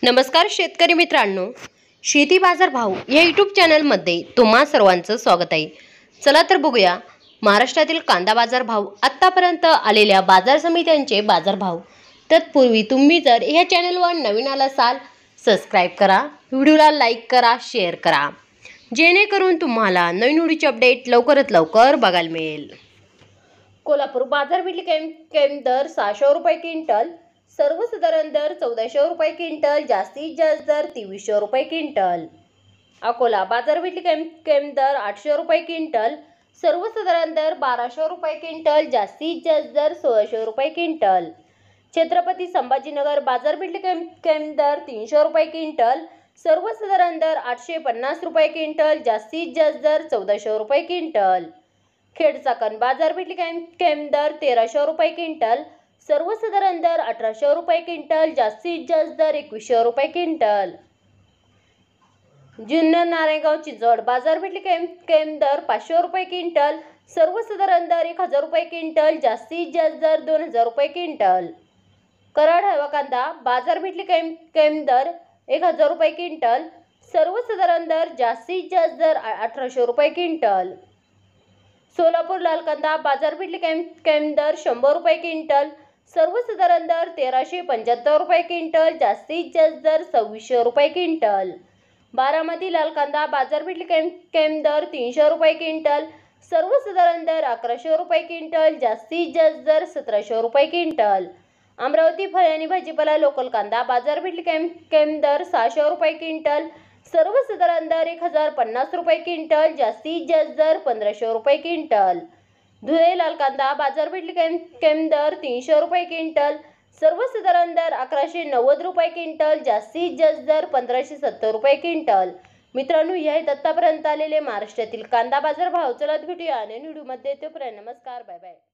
नमस्कार शेतकरी मित्रांनो, शेती बाजार भाव या यूट्यूब चॅनलमध्ये तुम्हा सर्वांचं स्वागत आहे। चला तर बघूया महाराष्ट्रातील कांदा बाजार भाव, आतापर्यंत आलेल्या बाजार समित्यांचे बाजार भाव। तत्पूर्वी तुम्ही जर या चॅनलवर नवीन आला असाल, सबस्क्राइब करा, व्हिडिओला लाईक करा, शेअर करा, जेणेकरून तुम्हाला नवीन व्हिडिओचे अपडेट लवकरात लवकर बघायला मिळेल। कोल्हापूर बाजारपेठ दर 600 रुपये क्विंटल, सर्वसाधारण दर 1400 रुपये क्विंटल, जास्तीत जास्त दर 2300 रुपये क्विंटल। अकोला बाजारपेठ दर 800 रुपये क्विंटल, सर्वसाधारण दर 1200 रुपये क्विंटल, जास्तीत जास्त दर 1600 रुपये क्विंटल। छत्रपती संभाजीनगर बाजारपेठ दर 300 रुपये क्विंटल, सर्वसाधारण दर 850 रुपये क्विंटल, जास्तीत जास्त दर 1400 रुपये क्विंटल। खेड चाकण बाजारपेठ दर 1300 रुपये क्विंटल, सर्वसाधारण दर 1800 रुपये क्विंटल, जास्तीत जास्त दर 2100 रुपये क्विंटल। जुन्नर नारायणगाव चिंचवड बाजारपेठ दर 500 रुपये क्विंटल, सर्वसाधारण दर 1000 रुपये क्विंटल, जास्तीत जास्त दर 2000 रुपये क्विंटल। कराड हवा कांदा बाजारपेठ दर 1000 रुपये क्विंटल, सर्वसाधारण दर जास्तीत जास्त दर 1800 रुपये क्विंटल। सोलापूर लाल कांदा बाजारपेठ दर 100 रुपये क्विंटल, सर्वसाधारण दर 1375 रुपये क्विंटल, जास्तीत जास्त दर 2600 रुपये क्विंटल। बारामती लाल कांदा बाजारपेठ दर 300 रुपये क्विंटल, सर्वसाधारण दर 1100 रुपये क्विंटल, जास्तीत जास्त दर 1700 रुपये क्विंटल। अमरावती फळे आणि भाजीपाला लोकल कांदा बाजारपेठ दर 600 रुपये क्विंटल, सर्वसाधारण दर 1050 रुपये क्विंटल, जास्तीत जास्त दर 1500 रुपये क्विंटल। धुळे लाल कांदा बाजारपेठ दर 300 रुपये क्विंटल, सर्वसाधारण दर 1190 रुपये क्विंटल, जास्तीत जास्त दर 1570 रुपये क्विंटल। मित्रांनो, हे आहेत आतापर्यंत आलेले महाराष्ट्रातील कांदा बाजार भाव। चला भेटूया नवीन व्हिडिओमध्ये, तोपर्यंत नमस्कार, बाय बाय।